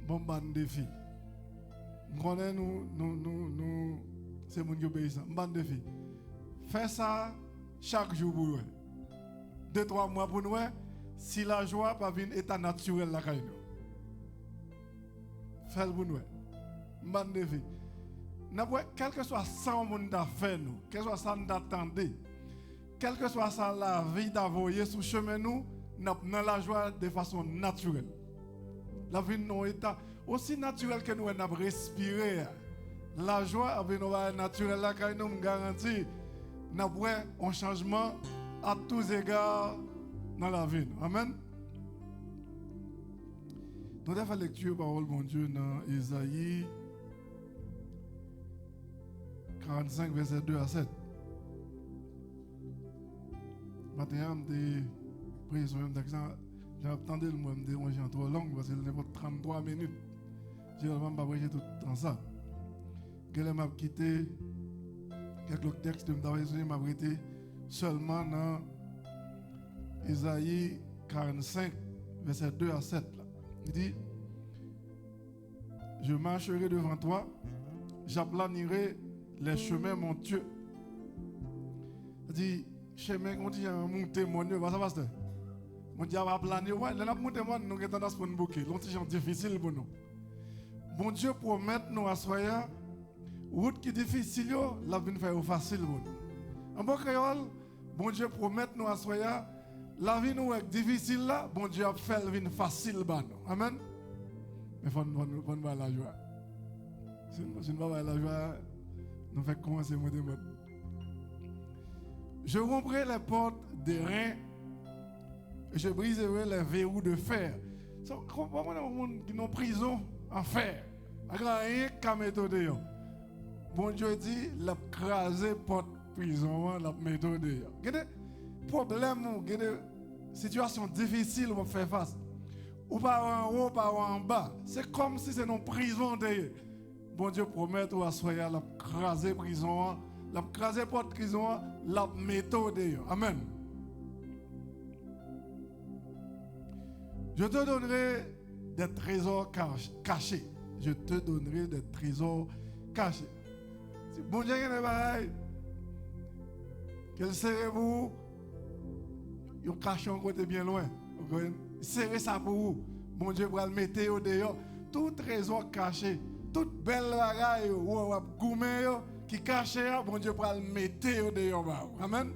Bon défi. Nous connaissons nous c'est mon qui obéissant. Bon défi. Fais ça chaque jour pour nous. 2-3 mois pour nous. Si la joie pas venir état naturel la caille nous. Fais-le pour nous. Bon défi. Quel que soit ça au monde d'affaires nous, quel que soit ça nous attendait, quel que soit ça la vie d'envoyer sur chemin nous, nous avons la joie de façon naturelle. La vie nous état aussi naturel que nous avons respiré. La joie avec nous naturelle là quand nous garantit nous avons un changement à tous égards dans la vie. Amen. Nous avons fait lecture parole bon Dieu dans Isaïe 45 verset 2 à 7. Maintenant, je prie sur un texte. J'ai attendu le mot, je me suis trop long parce que c'est 33 minutes. Je ne vais pas prêcher tout le temps ça. Je m'a quitté quelques textes de m'a arrêté seulement dans Isaïe 45, verset 2 à 7. Là. Il dit, je marcherai devant toi, j'aplanirai les chemins, mon Dieu. Il dit, chemin qu'on dit, monter mon Dieu, ça va, mon Dieu va planer, ouais, là, monter mon nous avons tendance pour nous bouquer, c'est difficile pour nous. Bon Dieu promet nous à soya, route qui est difficile, la vie fait facile pour nous. En bon créole, bon Dieu promet nous à soya, la vie nous est difficile là, bon Dieu a fait la vie facile pour nous. Amen. Mais il faut nous voir la joie. Si nous ne voyons pas la joie, nous faisons commencer mon démon. Je romprai les portes des reins et je briserai les verrous de fer. Comment on qui ont prison en fer? Rien qu'à méthode. Bon Dieu dit, la craser porte prison, la méthode. Il y a des problèmes, il y a des situations difficiles pour faire face. Ou pas en haut, pas en bas. C'est comme si c'est une prison. Bon Dieu promet à soya la craser prison, la craser porte prison, la méthode. Amen. Je te donnerai des trésors cachés. Je te donnerai des trésors cachés. Si bon Dieu est pareil, quel serait vous? Vous cachez un côté bien loin. Serrez ça pour vous. Bon Dieu va le mettre au dehors. Tout trésor caché, toute belle bagaille ou gourmet qui caché, bon Dieu va le mettre au dehors. Amen.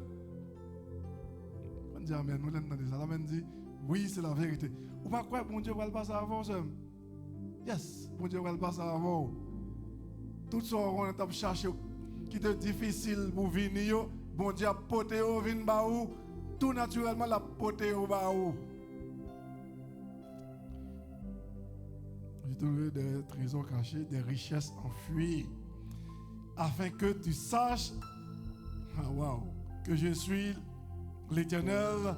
On dit amen. Nous l'entendons ça. Amen dit oui, c'est la vérité. Ou pas quoi, bon Dieu va le passer avant. Yes, bon Dieu va le passer avant. Tout ce qu'on a cherché qui est difficile pour venir, bon Dieu a porté au vin baou, tout naturellement la porté au baou. Je te donnerai des trésors cachés, des richesses enfuies, afin que tu saches, que je suis l'Éternel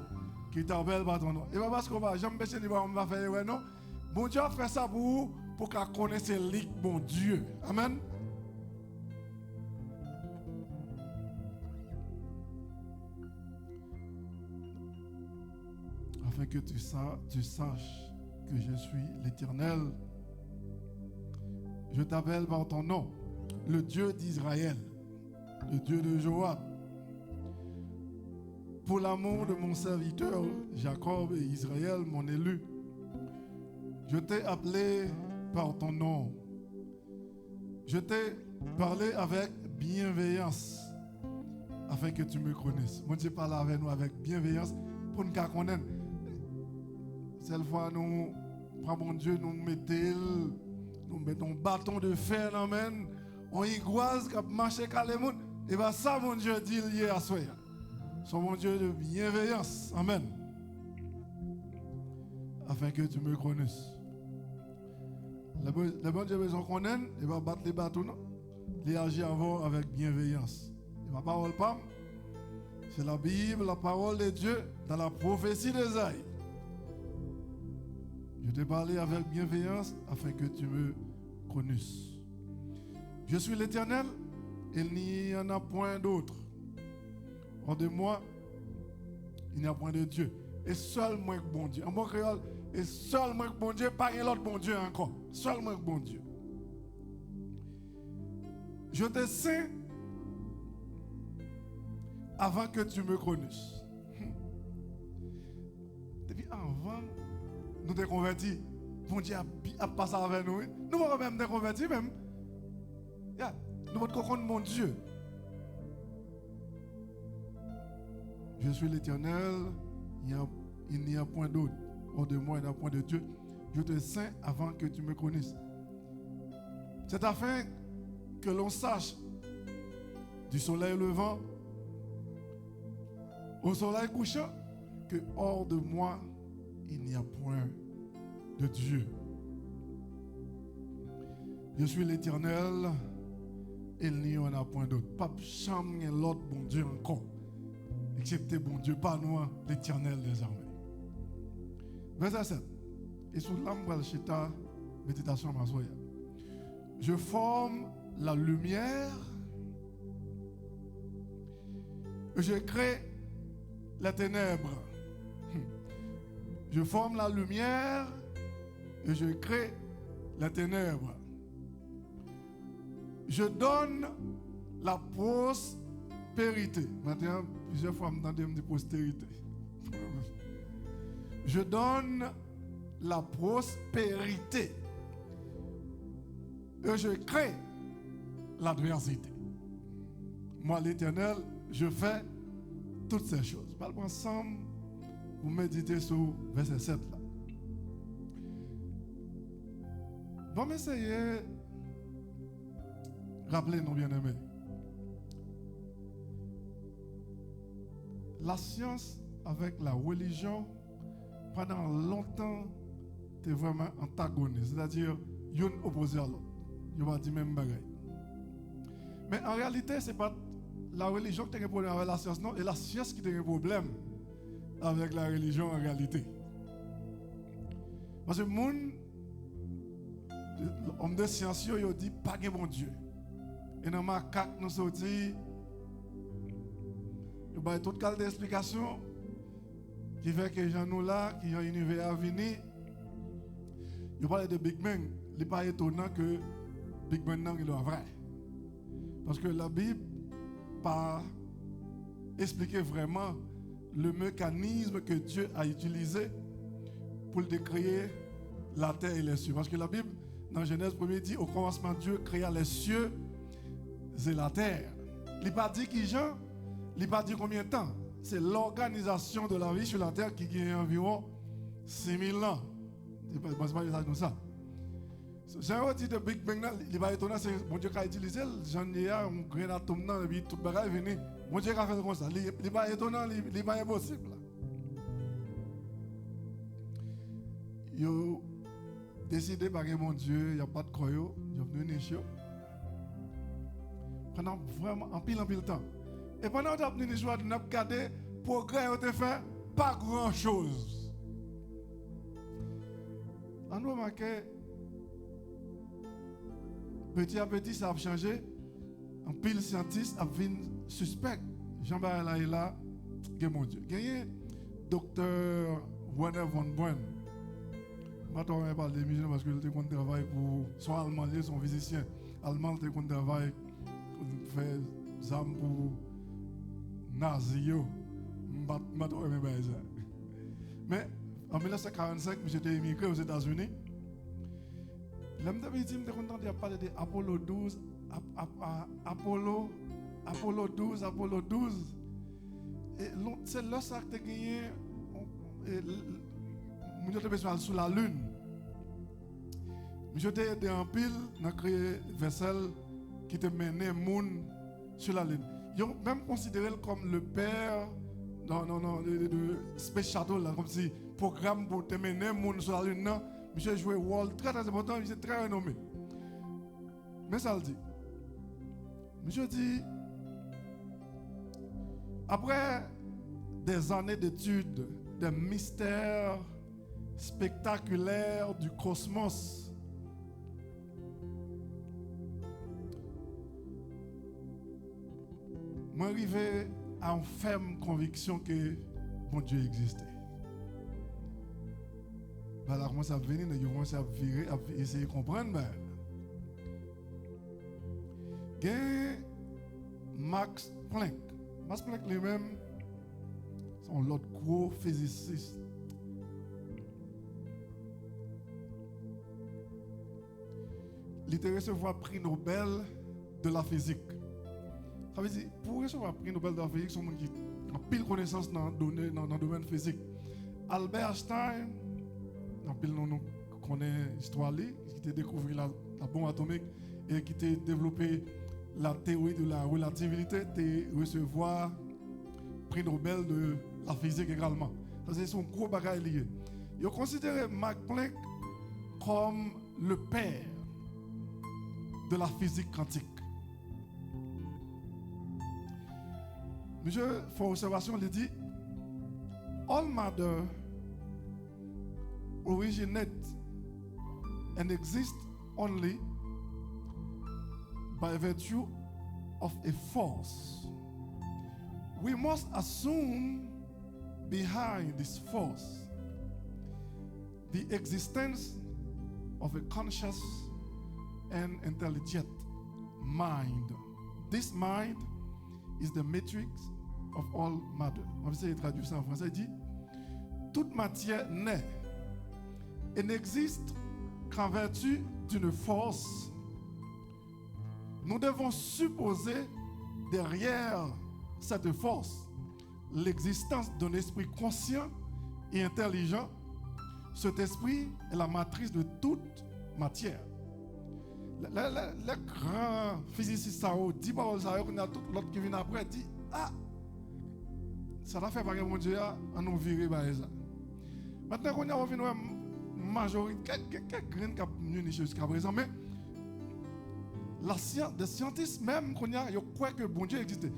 qui t'appelle par ton nom. Et pas parce qu'on va, j'aime bien dire, on va faire, non. Bon Dieu a fait ça pour vous, pour qu'on connaisse l'île, bon Dieu. Amen. Afin que tu saches que je suis l'Éternel. Je t'appelle par ton nom, le Dieu d'Israël, le Dieu de Joab. Pour l'amour de mon serviteur Jacob et Israël, mon élu, je t'ai appelé par ton nom. Je t'ai parlé avec bienveillance, afin que tu me connaisses. Moi, je parle avec nous avec bienveillance pour nous connaître. Cette fois, nous, mon Dieu, nous mettons un bâton de fer dans la main, on y croise, qui marche avec les gens, et bien ça, mon Dieu, dit lié à soi. C'est mon Dieu de bienveillance. Amen. Afin que tu me connaisses. La Le bon Dieu besoin qu'on aime, il va battre les bateaux, non? Il agit avant avec bienveillance. Et ma parole, pas. C'est la Bible, la parole de Dieu, dans la prophétie d'Ésaïe. Je t'ai parlé avec bienveillance afin que tu me connaisses. Je suis l'Éternel, il n'y en a point d'autre. Hors de moi, il n'y a point de Dieu. Et seul moi que bon Dieu. En bon créole, et seul moi que bon Dieu, pas l'autre bon Dieu encore. Seul moi que bon Dieu. Je te sais avant que tu me connaisses. Depuis avant, nous te convertis. Bon Dieu a passé avec nous. Nous ne même te convertir même. Yeah. Nous ne connaître mon Dieu. Je suis l'Éternel, il n'y a point d'autre. Hors de moi, il n'y a point de Dieu. Je te sais avant que tu me connaisses. C'est afin que l'on sache du soleil levant au soleil couchant que hors de moi, il n'y a point de Dieu. Je suis l'Éternel, il n'y en a point d'autre. Pas jamais l'autre bon Dieu encore. Excepté bon Dieu, pas nous, l'Éternel des armées. Verset 7. Et sous l'âme chita, méditation masoya. Je forme la lumière, je crée les ténèbres. Je forme la lumière et je crée les ténèbres. Je donne la prospérité. Maintenant, plusieurs fois, je me dis postérité. Je donne la prospérité. Et je crée l'adversité. Moi, l'Éternel, je fais toutes ces choses. Parlons ensemble pour méditer sur verset 7 là. Bon, essayez. Rappelez-nous, bien-aimés. La science avec la religion, pendant longtemps, était vraiment antagoniste. C'est-à-dire, l'un opposé à l'autre. Je vais dire même bagaille. Mais en réalité, ce n'est pas la religion qui a un problème avec la science, non, et la science qui a un problème avec la religion en réalité. Parce que les hommes de science, ils disent pas de bon Dieu. Et dans ma carte, nous sommes dit, il y a toute qualité d'explication qui fait que les gens nous là, qui ont un univers à venir, ils parlent de Big Bang. Il n'est pas étonnant que Big Bang est vrai. Parce que la Bible pas expliqué vraiment le mécanisme que Dieu a utilisé pour décrire la terre et les cieux. Parce que la Bible, dans Genèse 1er, dit au commencement, Dieu créa les cieux et la terre. Il n'a pas dit qui Jean, il n'a pas dit combien de temps. C'est l'organisation de la vie sur la terre qui a environ 6000 ans. C'est pas comme ça. J'ai dit de Big Bang, il n'est pas étonnant, c'est mon Dieu qui a utilisé, j'en ai un grain d'atome dans et puis tout le bagage est venu. Mon Dieu qui a fait comme ça. Il n'est pas étonnant, il n'est pas impossible. Ils ont décidé par mon Dieu, il n'y a pas de croyant, ils ont venu nicher. Pendant vraiment en pile temps. Et pendant que nous avons venu nicher, nous avons regardé le progrès ont été fait, pas grand chose. On nous remarqué. Petit à petit, ça a changé. En pile scientiste a vu suspect. Jean-Baptiste est là, mon Dieu. Il y a docteur Werner von Braun. Je ne vais pas parler de parce qu'il était contre travail pour son allemand, son physicien. Allemand, il était contre travail pour faire des armes pour Nazi. Mais en 1945, j'étais émigré aux États-Unis. L'homme de dit, je suis content de parler de Apollo 12, Apollo 12. Et c'est là ça que tu as gagné. Je suis besoin sur la Lune. Je t'ai aidé en pile dans créer vaisselle qui te menait monde sur la Lune. Ils ont même considéré comme le père de Space Shuttle, comme si programme pour te mener monde sur la Lune. Non. Monsieur a joué un rôle très très important, il est très renommé. Mais ça le dit. Monsieur dit, après des années d'études des mystères spectaculaires du cosmos, moi arrivé à une ferme conviction que mon Dieu existait. Ben là, commence à venir, je commence à virer, à essayer de comprendre. Ben, Max Planck. Max Planck lui-même, c'est l'autre gros physiciste. Il a recevoir le prix Nobel de la physique. Ça veut dire, pour recevoir le prix Nobel de la physique, c'est un monde qui a pile connaissance dans le domaine physique. Albert Einstein, en pile nous connaît l'histoire, qui a découvert la bombe atomique et qui a développé la théorie de la relativité, a recevoir le prix Nobel de la physique également. C'est son gros bagage lié. Il a considéré Max Planck comme le père de la physique quantique. Monsieur, pour observation, il dit all matter originate and exist only by virtue of a force. We must assume behind this force the existence of a conscious and intelligent mind. This mind is the matrix of all matter. On va essayer de traduire ça en français. Il dit toute matière naît et n'existe qu'en vertu d'une force. Nous devons supposer derrière cette force l'existence d'un esprit conscient et intelligent. Cet esprit est la matrice de toute matière. Le grand physiciste Sao dit paroles ça, on a tout l'autre qui vient après dit ah ça l'a fait par mon Dieu à nous virer par ça. Maintenant qu'on a revenu majorité quelques graines qui ont jusqu'à présent, mais la science, des scientifiques même qu'on a, ils croient que bon Dieu existe.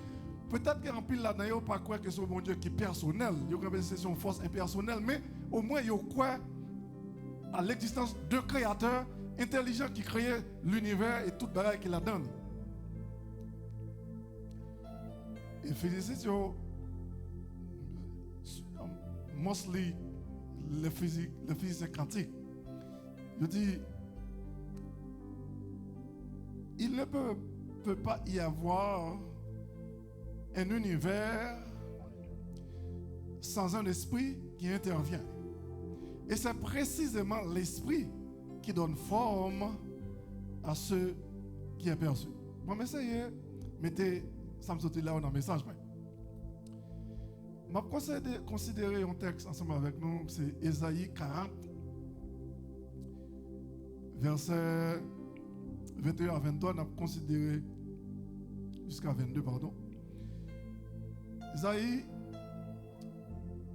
Peut-être qu'en pile là-dedans, ils ne pas croire que c'est bon Dieu qui est personnel, ils croient que c'est son force impersonnelle, mais au moins ils croient à l'existence de créateurs intelligents qui créaient l'univers et toute bagaille qu'il a donné. Et physiciens, mostly les physiciens quantiques, je dis, il ne peut pas y avoir un univers sans un esprit qui intervient. Et c'est précisément l'esprit qui donne forme à ce qui est perçu. Bon, mais essayez, mettez, ça me saute là dans le message. Je vais considérer un texte ensemble avec nous, c'est Ésaïe 40, verset 21 à 23, on a considéré jusqu'à 22, pardon. Isaïe,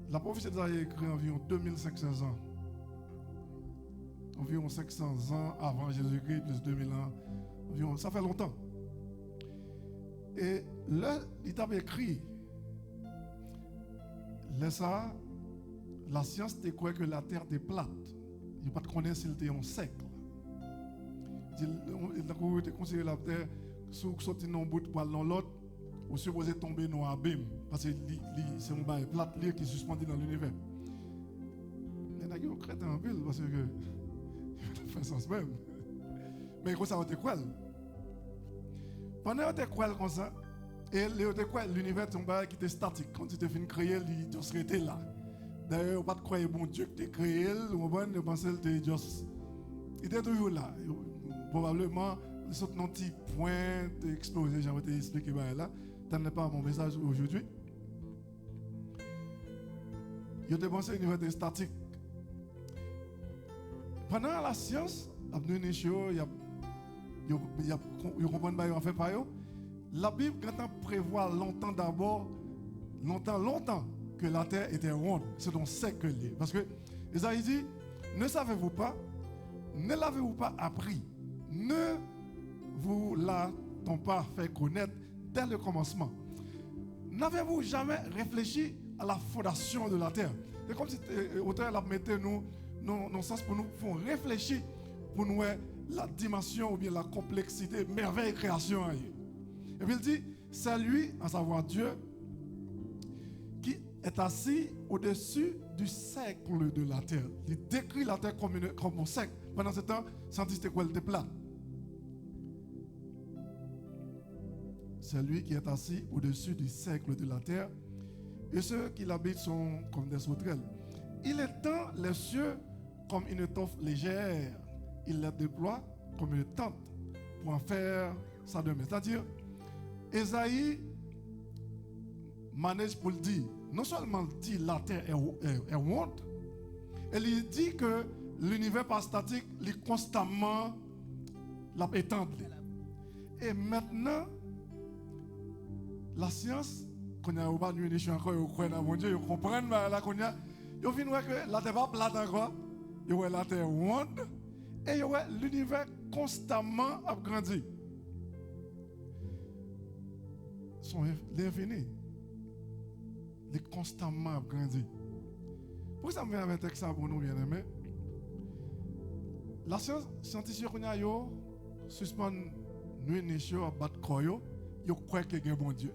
la prophétie d'Isaïe est écrite environ 2500 ans. Environ 500 ans avant Jésus-Christ, plus 2000 ans. Environ, ça fait longtemps. Et là, il t'a écrit, là ça, la science te croit que la terre est plate. Il n'y a pas de connaître s'il était un siècle. Il a considéré la terre, si vous sortez dans un bout pour aller dans l'autre, vous supposez tomber dans un abîme. Parce que c'est un bail plate qui est suspendu dans l'univers. Il y en a qui ont créé un peu parce que ça fait sens même. Mais comme ça, on te croit. Pendant qu'on te croit comme ça, et l'univers est un bail qui était statique. Quand tu te finis de créer, il serait là. D'ailleurs, on ne peut pas croire bon Dieu qui t'a créé, on ne pense pas qu'il était toujours là. Probablement, ils sont dans un petit point d'exploser, j'ai expliqué là. Ce n'est pas mon message aujourd'hui. Je te pensé à l'univers statique. Pendant la science, il comprend pas fait par eux. La Bible quand on prévoit longtemps que la terre était ronde. C'est donc sec que lié. Parce que Isaïe dit, ne savez-vous pas ne l'avez-vous pas appris? Ne vous l'a-t-on pas fait connaître dès le commencement? N'avez-vous jamais réfléchi à la fondation de la terre? C'est comme si l'auteur a mis nos sens pour nous faire réfléchir pour nous la dimension ou bien la complexité, merveille et création. Et puis il dit, c'est lui, à savoir Dieu, qui est assis au-dessus du cercle de la terre. Il décrit la terre comme un cercle. Pendant ce temps, scientifique quoi était plat. C'est lui qui est assis au-dessus du cercle de la terre, et ceux qui l'habitent sont comme des sauterelles. Il étend les cieux comme une toffe légère. Il les déploie comme une tente pour en faire sa demeure. C'est-à-dire, Ésaïe manège pour le dire. Non seulement il dit la terre est ronde, il dit que l'univers pas statique, il est constamment l'étendre. Et maintenant, la science, quand on a pas nuit encore, on croit dans mon Dieu, on comprend là qu'on a, on vient voir que la terre pas plate encore, il y a la terre ronde et il y a l'univers constamment agrandi. L'infini, il est constamment agrandi. Pourquoi ça me vient avec un texte pour nous, bien aimés? La science scientifique qu'on a yo suspend nuit nicho à battre koyo, yo croit que un bon Dieu.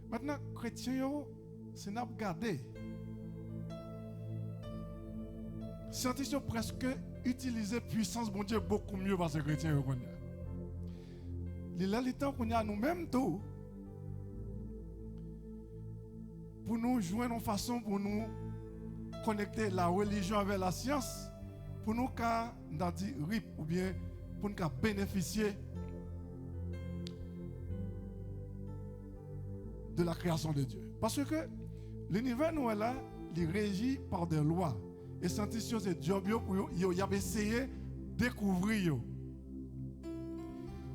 Maintenant chrétien yo c'est n'a regarder. Scientifique presque utiliser puissance bon Dieu beaucoup mieux parce que chrétien yo connaît. Le temps qu'on a nous-mêmes tout pour nous joindre une façon pour nous connecter la religion avec la science, pour nous qu'à dire rip ou bien pour nous qu'à bénéficier de la création de Dieu. Parce que l'univers nous est là, il est régi par des lois. Et scientifiques c'est job pour y essayer de découvrir.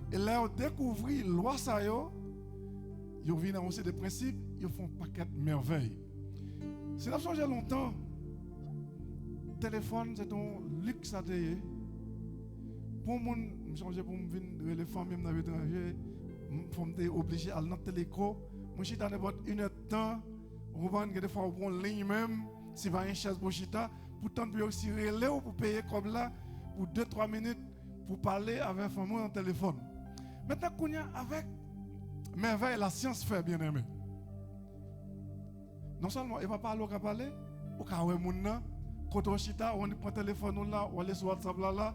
Et là, on découvre la loi, ça y est, ils viennent annoncer des principes, ils font un paquet de merveilles. C'est n'a changé longtemps. Le téléphone, c'est un luxe à payer. Pour moi, je change pour me venir les femmes, même dans l'étranger, je suis obligé à aller dans le téléco. Moi, je suis dans n'importe une heure de temps. On va des fois on ligne même, si va une chaise pour chita, pourtant, puis aussi relais pour payer comme là, pour 2-3 minutes, pour parler avec un femme dans le téléphone. Maintenant qu'on y a avec merveille, la science fait bien aimé. Non seulement il va parler, on va parler, on va voir les gens, quand on chita, on prend le téléphone là, on laisse WhatsApp là,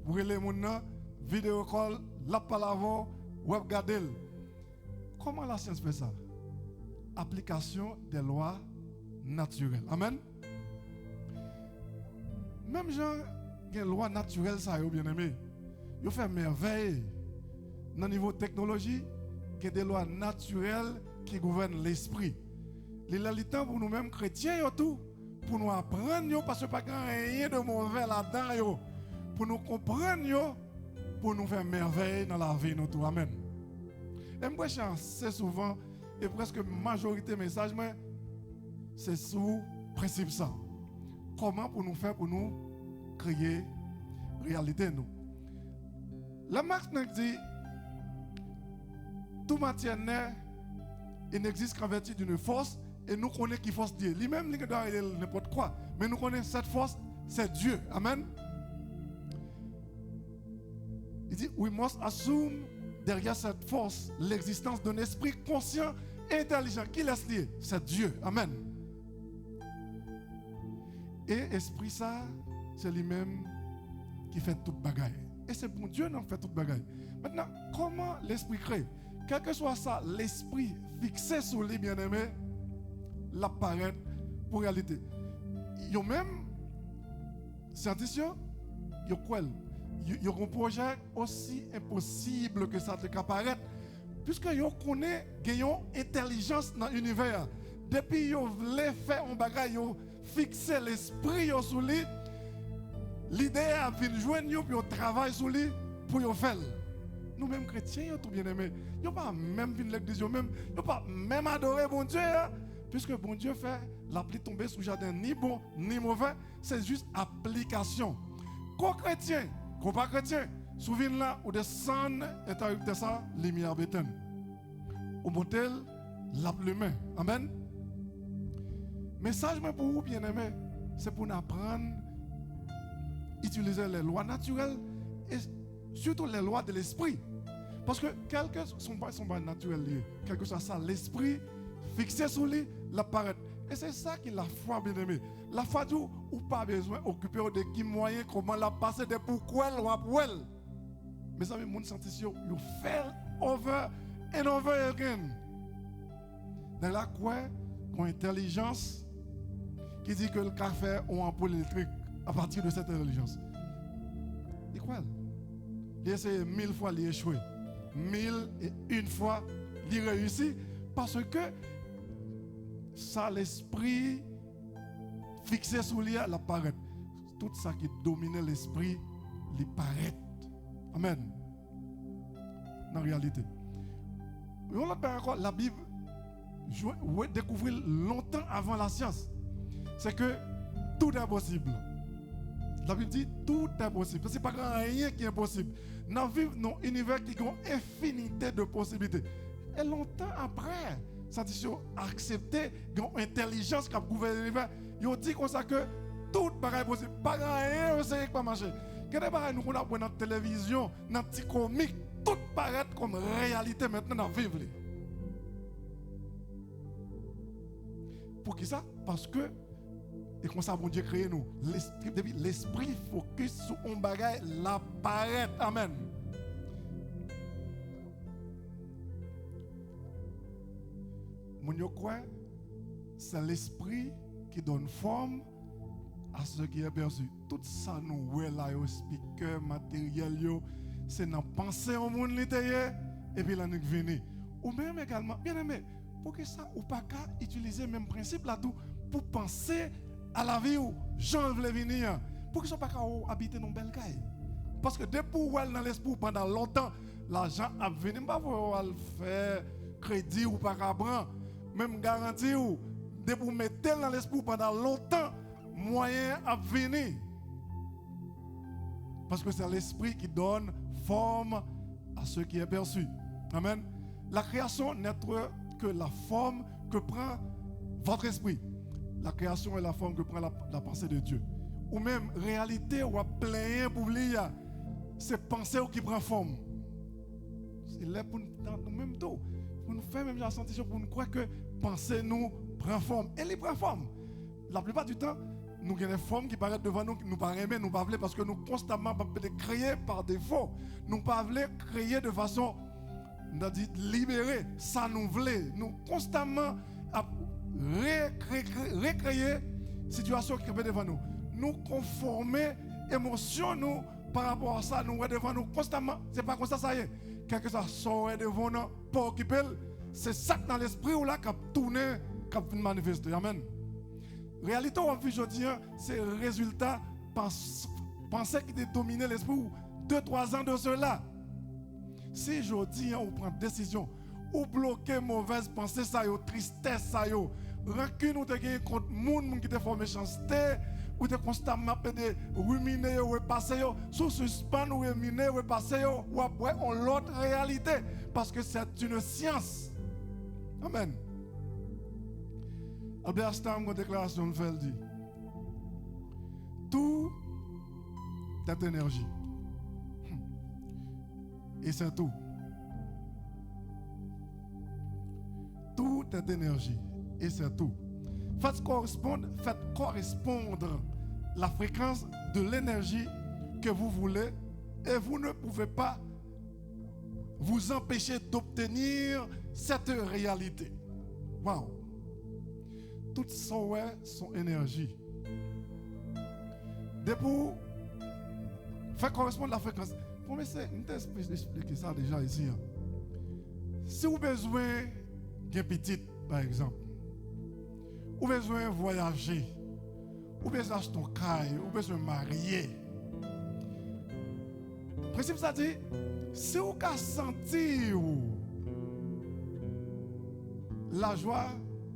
on relève les gens, vidéo call, la parole, web garder. Comment la science fait ça? Application des lois naturelles. Amen. Même gens qui ont des lois naturelles, ça y est bien aimé. Ils font merveille. Dans le niveau technologie, il y a des lois naturelles qui gouvernent l'esprit. Il y a le temps pour nous-mêmes chrétiens, tout, pour nous apprendre, parce qu'il n'y a pas rien de mauvais là-dedans, pour nous comprendre, pour nous faire merveille dans la vie. Tout. Amen. Et moi, c'est souvent, et presque la majorité des messages, c'est sous principe ça. Comment pour nous faire, pour nous créer réalité, nous. La Marx dit, tout matière n'est, il n'existe qu'en vertu d'une force, et nous connaissons qui force Dieu. Lui-même, il doit aller n'importe quoi, mais nous connaissons cette force, c'est Dieu. Amen. Il dit, we must assume derrière cette force l'existence d'un esprit conscient et intelligent. Qui laisse lier? C'est Dieu. Amen. Et esprit ça, c'est lui-même qui fait toute bagaille. Et c'est bon Dieu qui fait toute bagaille. Maintenant, comment l'esprit crée? Quel que soit ça, l'esprit fixé sur lui, bien-aimé, l'apparaît pour réalité. Yo même, scientifiques, yo quoi? Yo un projet aussi impossible que ça te apparaître, puisque yo connaît une intelligence dans l'univers. Depuis yo voulait faire un bagage, yo fixer l'esprit sur lui. L'idée a venir joindre yo puis yo travaille sur lui pour yo faire. Nous-mêmes chrétiens, yo tout bien aimé. Yo pas même venir l'église, yo pas même adorer bon Dieu, puisque bon Dieu fait la pluie tomber sous jardin ni bon ni mauvais, c'est juste application. Co-chrétien, pas chrétien, souviens là, ou descend interrupter ça, lumière béton. Ou montel, la main. Amen. Message pour vous, bien-aimés, c'est pour nous apprendre à utiliser les lois naturelles et surtout les lois de l'esprit. Parce que quelques sont pas naturels liés. Quelque chose ça, l'esprit fixé sur lui, l'apparaît. Et c'est ça qui est la foi, bien-aimé. La foi dit ou pas besoin d'occuper de qui moyen, comment la passer de pourquoi ou après. Mais ça, mon sensation, you fail over and over again. Dans la quoi, qu'on intelligence qui dit que le café a une ampoule électrique à partir de cette intelligence. Et quoi? Il a essayé 1000 fois, il a échoué. 1001 fois, il réussit parce que ça, l'esprit fixé sur lui, il apparaît. Tout ça qui domine l'esprit, il paraît. Amen. Dans la réalité. Encore, la Bible découvrir longtemps avant la science. C'est que tout est possible. La Bible dit tout est possible. Ce n'est pas rien qui est impossible. Nous vivons dans un univers qui a une infinité de possibilités. Et longtemps après, ça dit accepter une intelligence qui a gouverné l'univers. Ils dit comme ça que tout est possible. Pas rien qui ne pas marcher. Quand nous avons dans la télévision, dans les petits comiques, tout paraît comme réalité maintenant dans vivre. Pour qui ça? Parce que, et comme ça, bon Dieu crée nous. L'esprit focus sur un bagage, l'apparaît. Amen. Mon Dieu quoi? C'est l'esprit qui donne forme à ce qui est perçu. Tout ça, nous, là, speaker, matériel, c'est dans penser au monde l'intérieur, et puis là, nous venons. Ou même également, bien aimé, pour que ça, ou pas qu'à utiliser le même principe là tout pour penser à la vie où Jean veut venir. Pour que ça pas qu'à habiter dans une belle caille. Parce que depuis où elle dans l'esprit pendant longtemps, l'argent a venu, pas pour faire crédit ou pas qu'à prendre, même garantie ou depuis mettre dans l'esprit pendant longtemps, moyen à venir. Parce que c'est l'esprit qui donne forme à ce qui est perçu. Amen. La création n'est que la forme que prend votre esprit. La création est la forme que prend la pensée de Dieu. Ou même réalité ou à plein pour lire, c'est pensée qui prend forme. C'est là pour nous même tout. Pour nous faire même la sensation pour nous croire que pensée nous prend forme. Elle y prend forme. La plupart du temps, nous avons des formes qui paraissent devant nous, nous ne pas aimer, nous ne pas voulons parce que nous constamment créer par défaut. Nous ne pas voulons créer de façon libérée. Ça nous voulons. Nous constamment recréer situation qui est devant nous. Nous conformer émotion nous par rapport à ça, nous devant nous constamment. C'est pas comme ça y est. Quelque chose sort devant nous pour occuper. C'est ça dans l'esprit ou là qui a tourné, qui a manifesté. Amen. Réalité, on vit aujourd'hui, c'est le résultat pensée qui a dominé l'esprit 2-3 ans de cela. Si aujourd'hui, on prend décision, ou bloquer mauvaise pensée, ça yo, tristesse, ça yo, rancune ou te gagner contre monde qui te fait méchanceté, ou te constamment de ruminer ou repasser, sous suspend ou ruminer ou repasser, ou après on l'autre réalité, parce que c'est une science. Amen. Albert Einstein, une déclaration de fait, dit tout est énergie. Et c'est tout. Tout est énergie. Et c'est tout. Faites correspondre la fréquence de l'énergie que vous voulez et vous ne pouvez pas vous empêcher d'obtenir cette réalité. Waouh! Tout ça son énergie. Depuis faire correspondre la fréquence. Pour moi, c'est une expliquer ça déjà ici. Si vous avez besoin d'un petit, par exemple, ou besoin de voyager, ou besoin d'acheter un caille, ou besoin de marier. Le principe, ça dit, si vous avez senti la joie,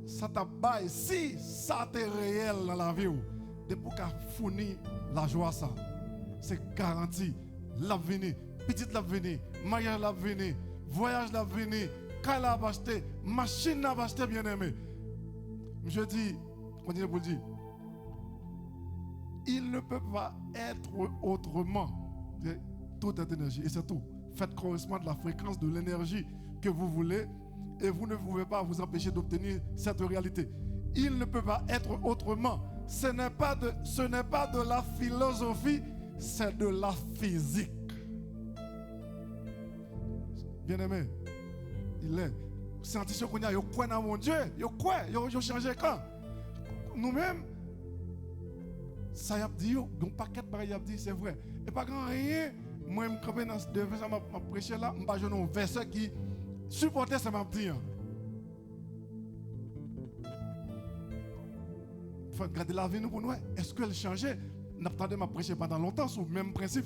ça t'a baillé, si ça t'est réel dans la vie, depuis qu'on fournit la joie, ça c'est garanti. L'avenir, petite l'avenir, mariage l'avenir, voyage l'avenir, car l'a acheté, machine l'a acheté, bien aimé. Je dis, continue pour dire, il ne peut pas être autrement. Toute cette énergie, et c'est tout. Faites correspondre la fréquence de l'énergie que vous voulez, et vous ne pouvez pas vous empêcher d'obtenir cette réalité. Il ne peut pas être autrement. Ce n'est pas de la philosophie, c'est de la physique. Bien aimé, il est. Scientifique qu'on a, ils croient dans mon Dieu, ils croient, ils ont changé quand. Nous-mêmes, ça y a dit, un paquet de pareil, dit, c'est vrai. Et pas grand rien, moi, je me campe dans ce verset, je prêcher là, je ne vais pas un verset qui supportait ce que je dis. Il faut garder la vie nous pour nous. Est-ce qu'elle changeait? Nous avons prêché pendant longtemps sur le même principe.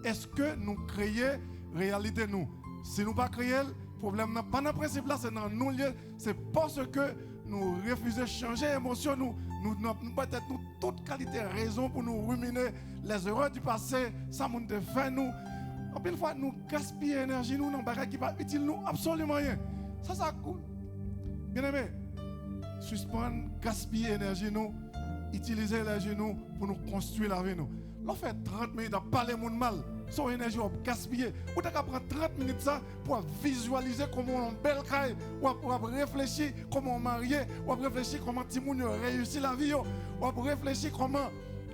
Est-ce que nous créons réalité nous? Si nous ne pas créer, le problème n'est pas dans le principe là, c'est dans nous lieux. C'est parce que nous refusons de changer l'émotion. Nous peut-être nous toute qualité raison pour nous ruminer les erreurs du passé. Ça nous fait nous. En plus, fois, nous gaspillons l'énergie nous dans des bagages qui ne va utile nous absolument rien. Ça cool. Bien aimé, suspendre, gaspiller l'énergie nous, utiliser l'énergie nous pour nous construire la vie nous. L'on fait 30 minutes à parler mon mal, son énergie on gaspiller. Ou t'as qu'à prendre 30 minutes ça pour visualiser comment on belle caille, ou réfléchir comment on marié, ou réfléchir comment Timoun réussit la vie, ou réfléchir comment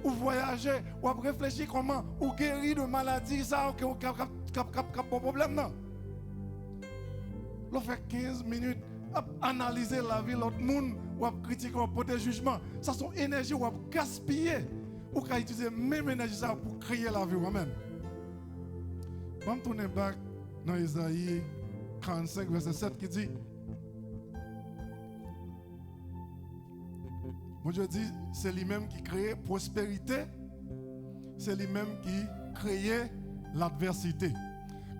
ou voyager, ou réfléchir comment ou guérir de maladies ça qui a problème non. L'on fait 15 minutes à analyser la vie de l'autre monde, ou à critiquer, ou à porter jugement. Ça son énergie ou à gaspiller. Ou qu'à utiliser même énergie ça pour créer la vie. Amen. Je vais tourner back dans Isaïe 45, verset 7 qui dit, mon Dieu dit, c'est lui-même qui crée prospérité, c'est lui-même qui crée l'adversité.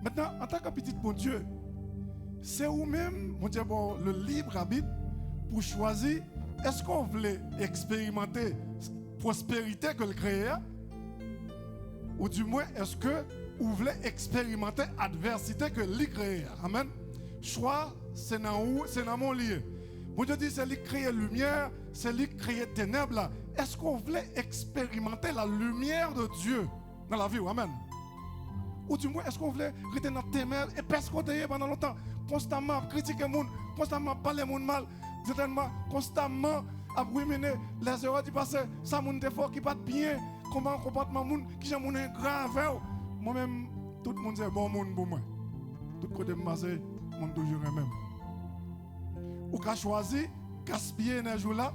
Maintenant, en tant que petit bon Dieu, c'est vous-même, mon Dieu, bon, le libre arbitre pour choisir, est-ce qu'on voulait expérimenter prospérité que le crée, ou du moins, est-ce que vous voulez expérimenter adversité que lui crée? Amen. Choix, c'est dans mon lieu. Mon Dieu dit, c'est lui qui crée lumière, c'est lui qui crée ténèbres. Est-ce qu'on voulait expérimenter la lumière de Dieu dans la vie? Amen. Ou du moins, est-ce qu'on voulait rester dans tes ténèbres et persécuter pendant longtemps, constamment critiquer les gens, constamment parler les gens mal, constamment à ruminer les erreurs du passé, ça moun te fort qui pas bien, comment comportement moun qui j'ai moun grave. Moi-même, tout le monde c'est bon monde pour moi. Tout côté me passer, moun toujours même. Ou qu'a choisi gaspiller énergie là,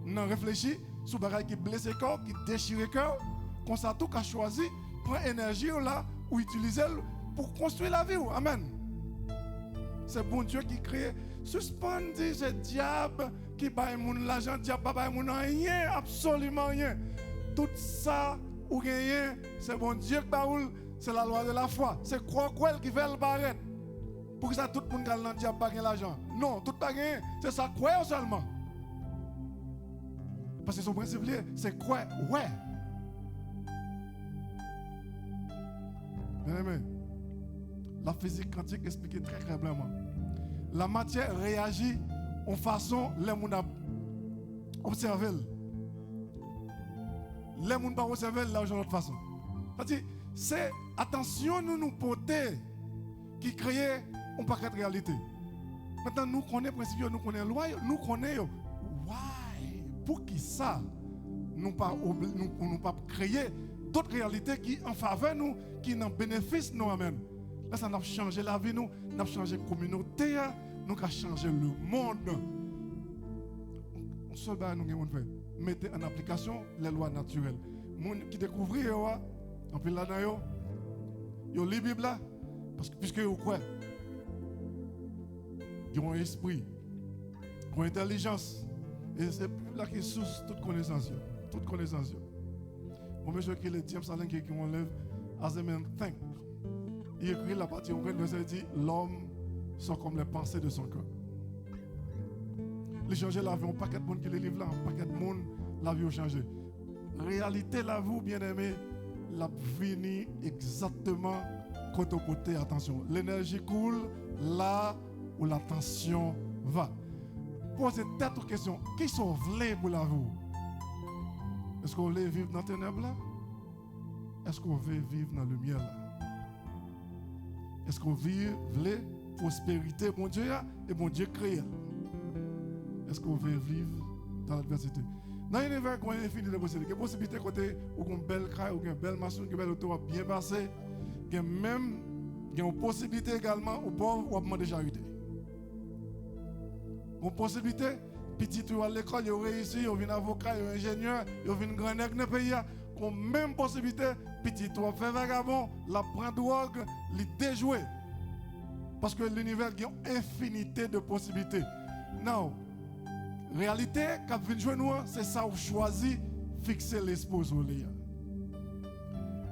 non réfléchir sur des qui blesse le corps, qui déchire le cœur, comme ça tout qu'a choisi prend énergie là ou utiliser pour construire la vie. Amen. C'est bon Dieu qui crée. Suspendre ce diable qui baille mon l'argent, diable pas baille mon rien, absolument rien. Tout ça ou rien, c'est bon Dieu qui baille, c'est la loi de la foi. C'est quoi qui fait le barret. Pour que ça tout le monde dans le diable pas l'argent. Non, tout pas rien, c'est ça croire seulement. Parce que son principe c'est quoi? Ouais. Bien aimé, la physique quantique explique très clairement. La matière réagit en façon les gens observer. Les gens pas observer l'argent de l'autre façon. C'est attention nous porter qui crée un paquet de réalité. Maintenant nous connaissons principe, nous connaissons loi, nous connaissons why pour qui ça nous pas créer d'autres réalités qui en faveur nous, qui en bénéficient nous. Amen. Là, ça a changé la vie, nous a changé la communauté, nous avons changé le monde. Seul chose nous avons fait, mettez en application les lois naturelles. Les gens qui découvrent, en plus là-dedans, ils lisent la Bible là, parce que puisque vous croyez, ils ont un esprit, ils ont une intelligence, et c'est là qui est source toute connaissance. Toute connaissance. Mon monsieur qui est le James Allen qui enlève, as a man think. Il écrit la partie où il dit l'homme sont comme les pensées de son cœur. Il change la vie, un paquet de monde qui les livre là, un paquet de monde, la vie a changé. Réalité, la vie, bien aimé, la vini exactement côté côté. Attention, l'énergie coule là où la tension va. Posez tête aux questions. Qui sont vrais pour la vous? Est-ce qu'on veut vivre dans les ténèbres là? Est-ce qu'on veut vivre dans la lumière là? Est-ce qu'on veut prospérité, mon Dieu, et mon Dieu créé? Est-ce qu'on veut vivre dans l'adversité? Dans l'univers, il y a infini de possibilités. Il y a possibilité côté où une belle caille, ou une belle machine, une belle auto bien passée. Il y a même une possibilité également aux pauvres ou à demander charité. Une possibilité, petit tour à l'école, il réussi, il vient avocat, il ingénieur, il vient grand nègre dans le pays. Une même possibilité, petit tour fait vagabond, la prend drogue, il déjouer. Parce que l'univers a une infinité de possibilités. Non. Réalité, quand vous venez nous, c'est ça où choisit fixer l'espoir au lit.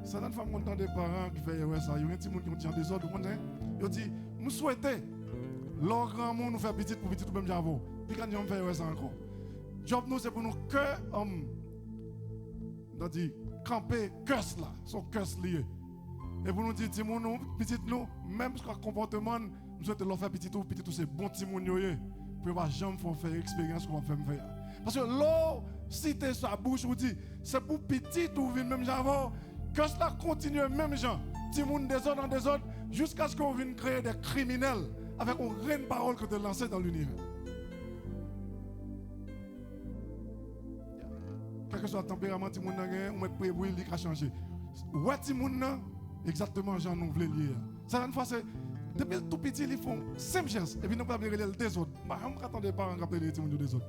Ça donne femme content des parents qui font ça. Il y a un petit monde qui tient des ordres. Ils disent, nous souhaitons, leur grand monde nous faire petit pour petit, tout même j'avoue. Puis quand on fait ça encore. Job nous, c'est pour nous que, on dit, camper, curse là, son curse lié. Et pour nous dire, petit monde, petit nous, même ce comportement, nous souhaitons leur faire petit tout, c'est bon petit monde. Pour ne jamais faire expérience qu'on va faire. Parce que l'eau, si tu es sur la bouche, vous dit, c'est pour petit ou vient même j'avoue, que cela continue même gens, petit monde des autres en des autres, jusqu'à ce qu'on vienne créer des criminels avec une reine parole que tu lances dans l'univers. Quel que soit le tempérament, petit monde on met prévu, il a changé. Ouais, petit monde, exactement, j'en ai voulu lire. Ça, une fois, c'est. Depuis tout petit, ils font simple chose. Et puis, nous ne pouvons pas les des autres. Je ne m'attends pas à rappeler les petits des autres.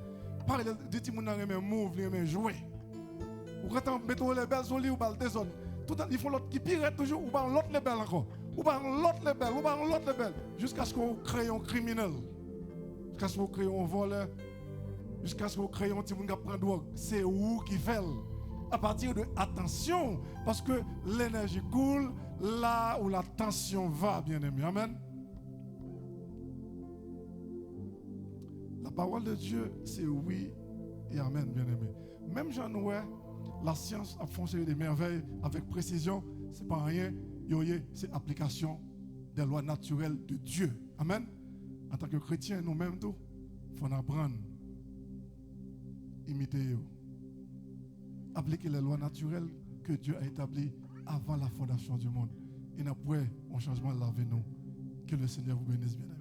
Parler des petits gens qui move, qui jouer. Ou quand on met les belles au lit, ou des autres. Tout le temps, ils font l'autre qui pire toujours, ou par l'autre les belles encore. Ou par l'autre les belles, ou par l'autre les belles. Jusqu'à ce qu'on crée un criminel. Jusqu'à ce qu'on crée un voleur. Jusqu'à ce qu'on crée un petit monde qui prend drogue. C'est où qui fait. À partir de attention, parce que l'énergie coule là où la tension va, bien aimé. Amen. La parole de Dieu, c'est oui et amen, bien aimé. Même Jean-Noël, la science a fonctionné des merveilles avec précision. C'est pas rien, c'est application des lois naturelles de Dieu. Amen. En tant que chrétien, nous-mêmes, tout, il faut apprendre, imiter. Appliquer les lois naturelles que Dieu a établies avant la fondation du monde. Et après, un changement de la vie, nous. Que le Seigneur vous bénisse bien.